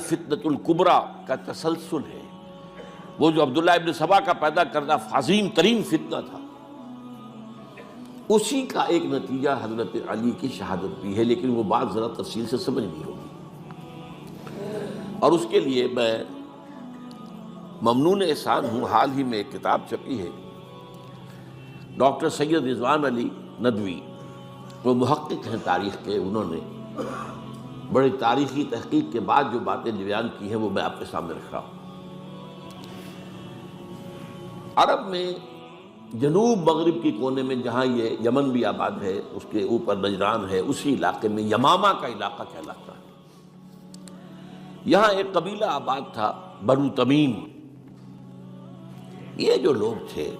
الفتنۃ الکبریٰ کا تسلسل ہے، وہ جو عبداللہ ابن سبا کا پیدا کردہ عظیم ترین فتنہ تھا، اسی کا ایک نتیجہ حضرت علی کی شہادت بھی ہے، لیکن وہ بات ذرا تفصیل سے سمجھنی ہوگی، اور اس کے لیے میں ممنون احسان ہوں۔ حال ہی میں ایک کتاب چھپی ہے، ڈاکٹر سید رضوان علی ندوی، وہ محقق ہیں تاریخ کے، انہوں نے بڑی تاریخی تحقیق کے بعد جو باتیں بیان کی ہیں وہ میں آپ کے سامنے رکھ رہا ہوں۔ عرب میں جنوب مغرب کی کونے میں، جہاں یہ یمن بھی آباد ہے، اس کے اوپر نجران ہے، اسی علاقے میں یمامہ کا علاقہ کہلاتا ہے۔ یہاں ایک قبیلہ آباد تھا، بنو تمیم۔ یہ جو لوگ تھے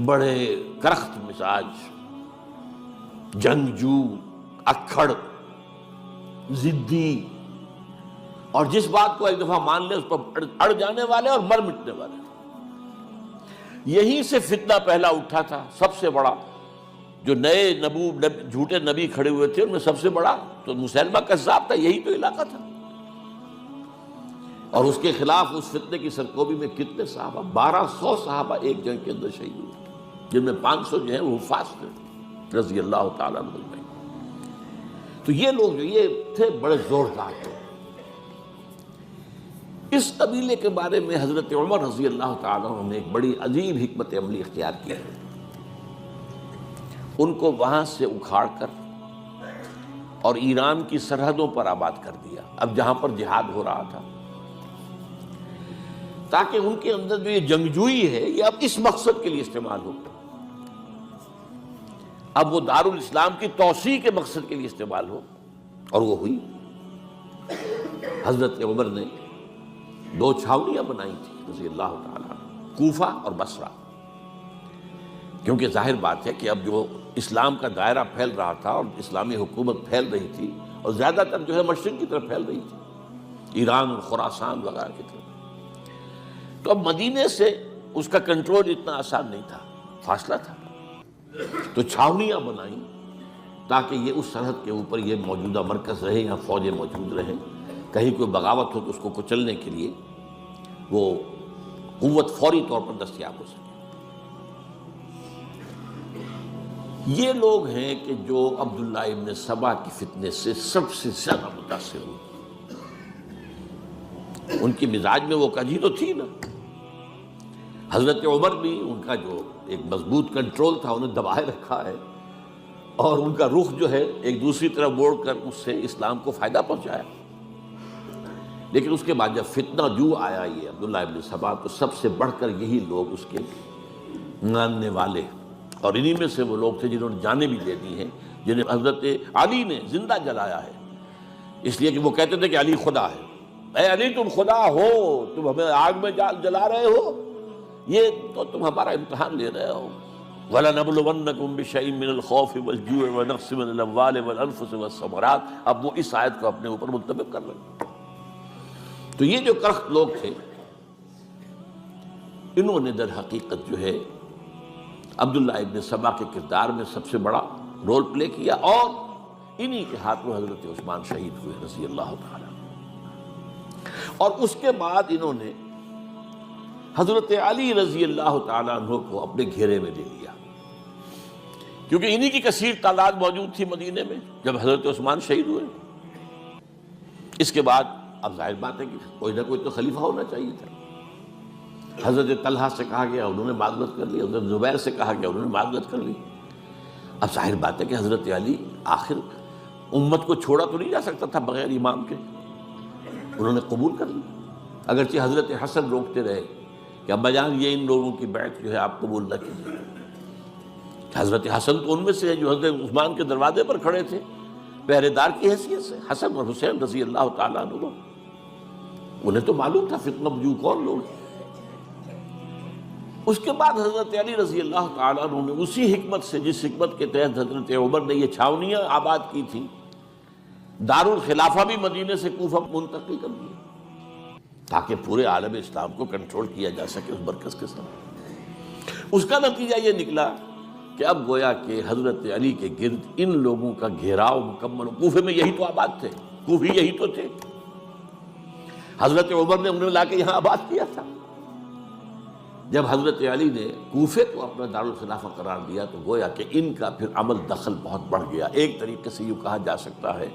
بڑے کرخت مزاج، جنگجو، اکھڑ، ضدی، اور جس بات کو ایک دفعہ مان لے اس پر اڑ جانے والے اور مر مٹنے والے۔ یہیں سے فتنہ پہلا اٹھا تھا، سب سے بڑا جو نئے جھوٹے نبی کھڑے ہوئے تھے ان میں سب سے بڑا تو مسیلمہ کذاب تھا، یہی تو علاقہ تھا، اور اس کے خلاف اس فتنے کی سرکوبی میں کتنے صحابہ، 1200 صحابہ ایک جنگ کے اندر شہید ہوئے، جن میں 500 جو ہیں وہ حفاظ تھے رضی اللہ تعالیٰ عنہ۔ تو یہ لوگ جو یہ تھے بڑے زوردار تھے۔ اس قبیلے کے بارے میں حضرت عمر رضی اللہ تعالیٰ عنہ نے ایک بڑی عجیب حکمت عملی اختیار کی، ان کو وہاں سے اکھاڑ کر اور ایران کی سرحدوں پر آباد کر دیا، اب جہاں پر جہاد ہو رہا تھا، تاکہ ان کے اندر جو یہ جنگجوئی ہے یہ اب اس مقصد کے لیے استعمال ہو، اب وہ دارالاسلام کی توسیع کے مقصد کے لیے استعمال ہو، اور وہ ہوئی۔ حضرت عمر نے 2 چھاؤنیاں بنائی تھی رضی اللہ تعالیٰ عنہ، کوفہ اور بصرہ، کیونکہ ظاہر بات ہے کہ اب جو اسلام کا دائرہ پھیل رہا تھا اور اسلامی حکومت پھیل رہی تھی، اور زیادہ تر جو ہے مشرق کی طرف پھیل رہی تھی، ایران اور خراسان وغیرہ کی طرف، تو اب مدینے سے اس کا کنٹرول اتنا آسان نہیں تھا، فاصلہ تھا، تو چھاؤنیاں بنائیں تاکہ یہ اس سرحد کے اوپر یہ موجودہ مرکز رہے، یہاں فوجیں موجود رہیں، کہیں کوئی بغاوت ہو تو اس کو کچلنے کے لیے وہ قوت فوری طور پر دستیاب ہو سکے۔ یہ لوگ ہیں کہ جو عبداللہ ابن سبا کی فتنے سے سب سے زیادہ متاثر ہوئے۔ ان کی مزاج میں وہ کجی تو تھی نا، حضرت عمر بھی ان کا جو ایک مضبوط کنٹرول تھا انہیں دبائے رکھا ہے، اور ان کا رخ جو ہے ایک دوسری طرف موڑ کر اس سے اسلام کو فائدہ پہنچایا۔ لیکن اس کے بعد جب فتنہ جو آیا یہ عبداللہ ابن سبا، تو سب سے بڑھ کر یہی لوگ اس کے ماننے والے، اور انہی میں سے وہ لوگ تھے جنہوں نے جانیں بھی دے دی ہیں، جنہیں حضرت علی نے زندہ جلایا ہے، اس لیے کہ وہ کہتے تھے کہ علی خدا ہے۔ اے علی تم خدا ہو، تم ہمیں آگ میں جلا رہے ہو، یہ تو تم ہمارا امتحان لے رہے ہو۔ وَلَنَبْلُوَنَّكُمْ بِشَيْءٍ مِّنَ الْخَوْفِ وَالْجُوعِ وَنَقْصٍ مِّنَ الْأَمْوَالِ وَالْأَنفُسِ وَالثَّمَرَاتِ، اب وہ اس آیت کو اپنے اوپر منطبق کر رہے ہیں۔ تو یہ جو کرخت لوگ تھے، انہوں نے در حقیقت جو ہے عبداللہ ابن سبا کے کردار میں سب سے بڑا رول پلے کیا، اور انہی کے ہاتھوں حضرت عثمان شہید ہوئے رضی اللہ تعالیٰ۔ اور اس کے بعد انہوں نے حضرت علی رضی اللہ تعالیٰ عنہ کو اپنے گھیرے میں لے لیا، کیونکہ انہی کی کثیر تعداد موجود تھی مدینے میں جب حضرت عثمان شہید ہوئے۔ اس کے بعد اب ظاہر بات ہے کہ کوئی نہ کوئی تو خلیفہ ہونا چاہیے تھا۔ حضرت طلحہ سے کہا گیا، انہوں نے معذرت کر لی، حضرت زبیر سے کہا گیا، انہوں نے معذرت کر لی۔ اب ظاہر بات ہے کہ حضرت علی آخر امت کو چھوڑا تو نہیں جا سکتا تھا بغیر امام کے، انہوں نے قبول کر لی، اگرچہ حضرت حسن روکتے رہے کہ ابا جان یہ ان لوگوں کی بیعت جو ہے آپ قبول نہ کیجیے۔ حضرت حسن تو ان میں سے ہیں جو حضرت عثمان کے دروازے پر کھڑے تھے پہرے دار کی حیثیت سے، حسن اور حسین رضی اللہ تعالیٰ عنہ، انہیں تو معلوم تھا فتنہ جو کون لوگ ہیں۔ اس کے بعد حضرت علی رضی اللہ تعالیٰ عنہ نے اسی حکمت سے، جس حکمت کے تحت حضرت عمر نے یہ چھاونیاں آباد کی تھی، دارالخلافہ بھی مدینے سے کوفہ منتقل کر دیا تاکہ پورے عالم اسلام کو کنٹرول کیا جا سکے اس مرکز کے ساتھ۔ اس کا نتیجہ یہ نکلا کہ اب گویا کہ حضرت علی کے گرد ان لوگوں کا گھیراؤ مکمل، کوفے میں یہی تو آباد تھے، کوفی یہی تو تھے، حضرت عمر نے انہیں لا کے یہاں آباد کیا تھا۔ جب حضرت علی نے کوفے کو اپنا دارالخلافہ قرار دیا تو گویا کہ ان کا پھر عمل دخل بہت بڑھ گیا۔ ایک طریقے سے یوں کہا جا سکتا ہے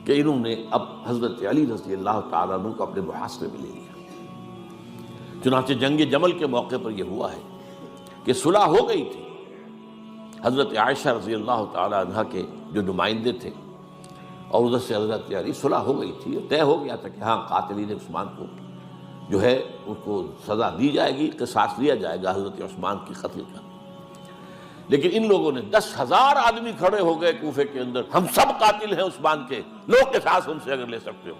کہ انہوں نے اب حضرت علی رضی اللہ تعالیٰ عنہ کو اپنے محاصرے میں لے لیا۔ چنانچہ جنگ جمل کے موقع پر یہ ہوا ہے کہ صلح ہو گئی تھی، حضرت عائشہ رضی اللہ تعالیٰ عنہ کے جو نمائندے تھے اور ادھر سے حضرت علی، صلح ہو گئی تھی، طے ہو گیا تھا کہ ہاں قاتلین عثمان کو جو ہے اس کو سزا دی جائے گی، قصاص لیا جائے گا حضرت عثمان کی قتل کا۔ لیکن ان لوگوں نے 10,000 آدمی کھڑے ہو گئے کوفے کے اندر، ہم سب قاتل ہیں عثمان کے، لوگ قصاص ان سے اگر لے سکتے ہو،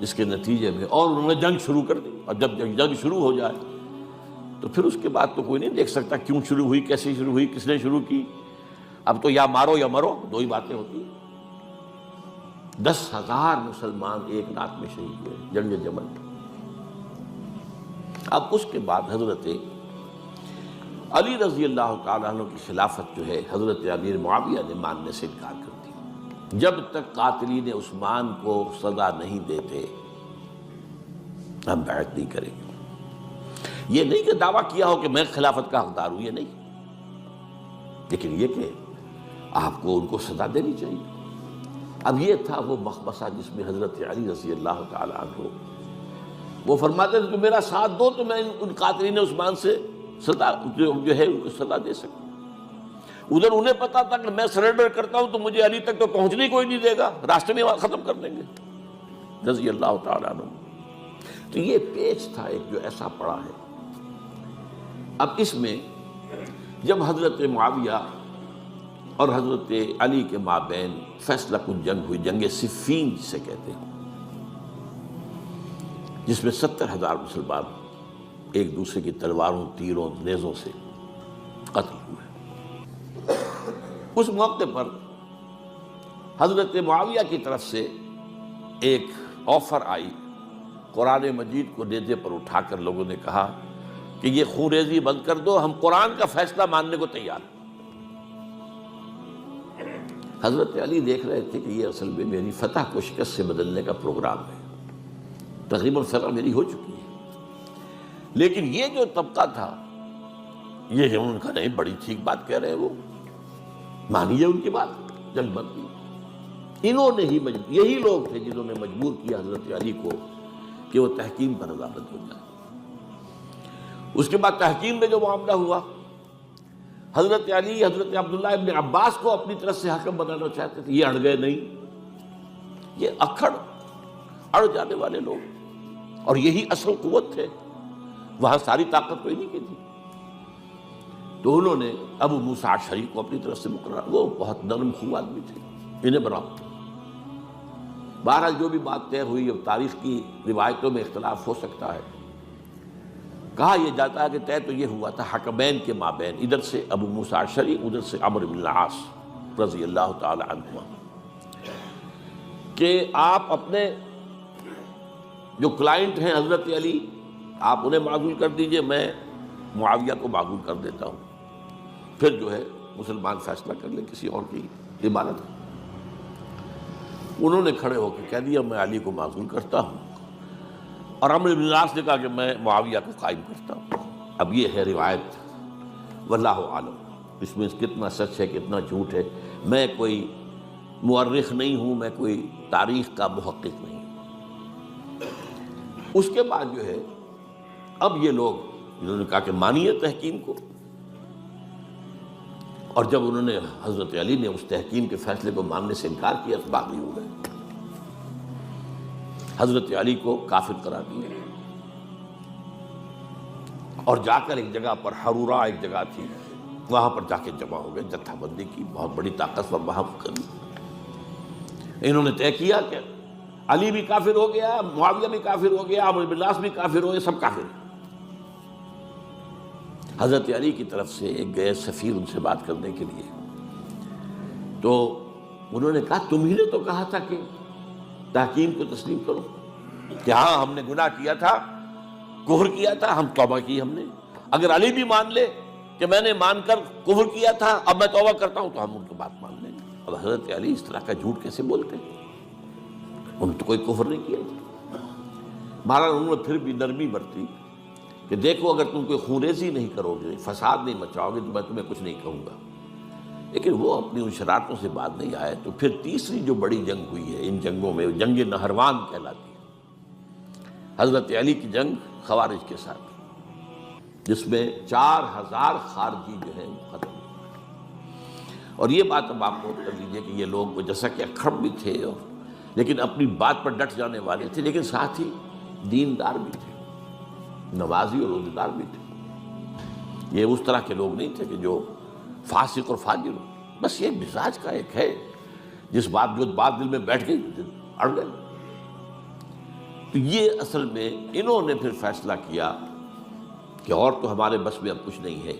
جس کے نتیجے میں اور انہوں نے جنگ شروع کر دی۔ اور جب جنگ شروع ہو جائے تو پھر اس کے بعد تو کوئی نہیں دیکھ سکتا کیوں شروع ہوئی، کیسے شروع ہوئی، کس نے شروع کی۔ اب تو یا مارو یا مرو، دو ہی باتیں ہوتی ہیں۔ 10,000 مسلمان ایک رات میں شہید ہوئے جنگ جمل۔ اب اس کے بعد حضرت علی رضی اللہ تعالیٰ عنہ کی خلافت جو ہے حضرت امیر معاویہ نے ماننے سے انکار کر دی۔ جب تک قاتلین عثمان کو سزا نہیں دیتے ہم بیعت نہیں کریں گے۔ یہ نہیں کہ دعویٰ کیا ہو کہ میں خلافت کا حقدار ہوں، یہ نہیں، لیکن یہ کہ آپ کو ان کو سزا دینی چاہیے۔ اب یہ تھا وہ مخمصہ جس میں حضرت علی رضی اللہ تعالیٰ عنہ وہ فرماتے تھے کہ میرا ساتھ دو تو میں ان قاتلین عثمان سے سزا جو ہے ان کو سزا دے سکتا۔ ادھر انہیں پتا تھا کہ میں سرنڈر کرتا ہوں تو مجھے علی تک تو پہنچنے کوئی نہیں دے گا، راستے میں ختم کر دیں گے رضی اللہ تعالیٰ عنہ۔ تو یہ پیچ تھا ایک جو ایسا پڑا ہے۔ اب اس میں جب حضرت معاویہ اور حضرت علی کے مابین فیصلہ کن جنگ ہوئی، جنگ صفین جسے کہتے ہیں، جس میں 70,000 مسلمان ایک دوسرے کی تلواروں، تیروں، نیزوں سے قتل ہوئے۔ اس موقع پر حضرت معاویہ کی طرف سے ایک آفر آئی، قرآن مجید کو نیزے پر اٹھا کر لوگوں نے کہا کہ یہ خون ریزی بند کر دو، ہم قرآن کا فیصلہ ماننے کو تیار ہیں۔ حضرت علی دیکھ رہے تھے کہ یہ اصل میں میری فتح کو شکست سے بدلنے کا پروگرام ہے، تقریباً فتح میری ہو چکی ہے، لیکن یہ جو طبقہ تھا یہ ان کا نہیں، بڑی ٹھیک بات کہہ رہے ہیں وہ، مانیے ان کی بات، جنگ بند کی۔ انہوں نے ہی یہی لوگ تھے جنہوں نے مجبور کیا حضرت علی کو کہ وہ تحکیم پر رضامند ہو جائے۔ اس کے بعد تحکیم میں جو معاملہ ہوا، حضرت علی حضرت عبداللہ ابن عباس کو اپنی طرف سے حاکم بنانا چاہتے تھے، یہ اڑ گئے نہیں۔ یہ اڑ جانے والے لوگ، اور یہی اصل قوت تھے، وہاں ساری طاقت کوئی نہیں کی تھی۔ تو انہوں نے ابو موسیٰ اشعری کو اپنی طرف سے مقرر، وہ بہت نرم خو آدمی تھے، انہیں بناؤ۔ بہرحال جو بھی بات طے ہوئی، اب تاریخ کی روایتوں میں اختلاف ہو سکتا ہے، کہا یہ جاتا ہے کہ طے تو یہ ہوا تھا حکمین کے مابین، ادھر سے ابو موسیٰ اشعری، ادھر سے عمرو بن العاص رضی اللہ تعالی عنہما، کہ آپ اپنے جو کلائنٹ ہیں حضرت علی آپ انہیں معزول کر دیجئے، میں معاویہ کو معزول کر دیتا ہوں، پھر جو ہے مسلمان فیصلہ کر لیں کسی اور کی عبادت۔ انہوں نے کھڑے ہو کے کہہ دیا میں علی کو معزول کرتا ہوں، اور عمرو بن العاص نے کہا کہ میں معاویہ کو قائم کرتا ہوں۔ اب یہ ہے روایت، واللہ عالم، اس میں کتنا سچ ہے کتنا جھوٹ ہے، میں کوئی مورخ نہیں ہوں، میں کوئی تاریخ کا محقق نہیں ہوں۔ اس کے بعد جو ہے اب یہ لوگ انہوں نے کہا کہ مانیے تحکیم کو، اور جب انہوں نے حضرت علی نے اس تحکیم کے فیصلے کو ماننے سے انکار کیا تو باغی ہو گئے، حضرت علی کو کافر قرار دیا، اور جا کر ایک جگہ پر حرورہ ایک جگہ تھی وہاں پر جا کے جمع ہو گئے، جتھا بندی کی، بہت بڑی طاقت پر وہاں کری۔ انہوں نے طے کیا کہ علی بھی کافر ہو گیا، معاویہ بھی کافر ہو گیا، عمرو بن العاص بھی کافر ہو گئے، سب کافر ہیں۔ حضرت علی کی طرف سے ایک گئے سفیر ان سے بات کرنے کے لیے، تو انہوں نے کہا تم ہی نے تو کہا تھا کہ تحکیم کو تسلیم کرو، کہ ہاں ہم نے گناہ کیا تھا، کفر کیا تھا، ہم توبہ کی ہم نے، اگر علی بھی مان لے کہ میں نے مان کر کفر کیا تھا اب میں توبہ کرتا ہوں تو ہم ان کی بات مان لیں گے۔ اب حضرت علی اس طرح کا جھوٹ کیسے بولتے ہیں؟ انہوں نے تو کوئی کفر نہیں کیا تھا، بہرحال انہوں نے پھر بھی نرمی برتی کہ دیکھو اگر تم کوئی خونریزی نہیں کرو گے، فساد نہیں مچاؤ گے تو میں تمہیں کچھ نہیں کہوں گا، لیکن وہ اپنی ان شرارتوں سے بعد نہیں آئے۔ تو پھر تیسری جو بڑی جنگ ہوئی ہے ان جنگوں میں، جنگ نہروان کہلاتی ہے، حضرت علی کی جنگ خوارج کے ساتھ، جس میں 4000 خارجی جو ہیں ختم ہوئے۔ اور یہ بات اب آپ نوٹ کر لیجئے کہ یہ لوگ جیسا کہ اکھڑ بھی تھے لیکن اپنی بات پر ڈٹ جانے والے تھے، لیکن ساتھ ہی دیندار بھی تھے، نمازی اور روزہ دار بھی تھے۔ یہ اس طرح کے لوگ نہیں تھے کہ جو فاسق اور فاجر ہو، بس یہ مزاج کا ایک ہے، جو بات دل میں بیٹھ گئی اڑ گئی۔ تو یہ اصل میں انہوں نے پھر فیصلہ کیا کہ اور تو ہمارے بس میں اب کچھ نہیں ہے،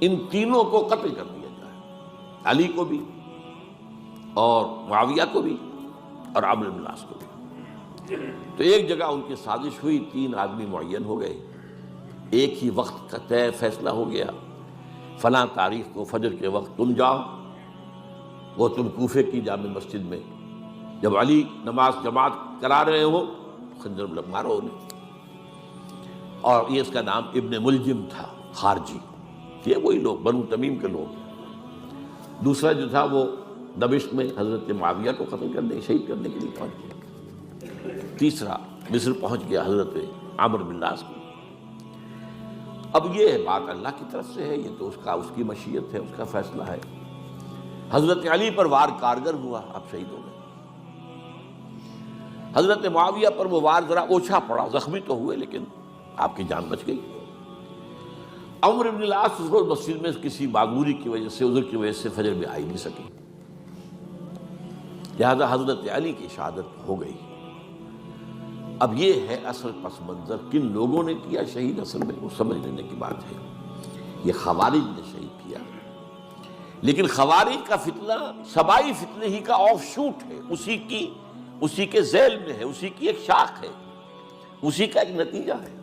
ان تینوں کو قتل کر دیا جائے، علی کو بھی اور معاویہ کو بھی اور عمرو بن العاص کو بھی۔ تو ایک جگہ ان کی سازش ہوئی، 3 آدمی معین ہو گئے، ایک ہی وقت کا طے فیصلہ ہو گیا، فلاں تاریخ کو فجر کے وقت تم جاؤ، وہ تم کوفے کی جامع مسجد میں، جب علی نماز جماعت کرا رہے ہو خنجر مارو انہیں۔ اور یہ اس کا نام ابن ملجم تھا، خارجی، یہ وہی لوگ بنو تمیم کے لوگ۔ دوسرا جو تھا وہ دمشق میں حضرت معاویہ کو قتل کرنے، شہید کرنے کے لیے پہنچ گیا۔ تیسرا مصر پہنچ گیا حضرت عمرو بن العاص کو۔ اب یہ بات اللہ کی طرف سے ہے، یہ تو اس کی مشیت ہے، اس کا فیصلہ ہے۔ حضرت علی پر وار کارگر ہوا، اب شہید ہو گئے۔ حضرت معاویہ پر وہ وار ذرا اوچھا پڑا، زخمی تو ہوئے لیکن آپ کی جان بچ گئی۔ عمرو بن العاص اس روز مسجد میں کسی معذوری کی وجہ سے، عذر کی وجہ سے فجر میں آئی نہیں سکے، لہذا حضرت علی کی شہادت ہو گئی۔ اب یہ ہے اصل پس منظر، کن لوگوں نے کیا شہید، اصل میں وہ سمجھ لینے کی بات ہے۔ یہ خوارج نے شہید کیا، لیکن خوارج کا فتنہ سبائی فتنے ہی کا آف شوٹ ہے، اسی کے ذیل میں ہے، اسی کی ایک شاخ ہے، اسی کا ایک نتیجہ ہے۔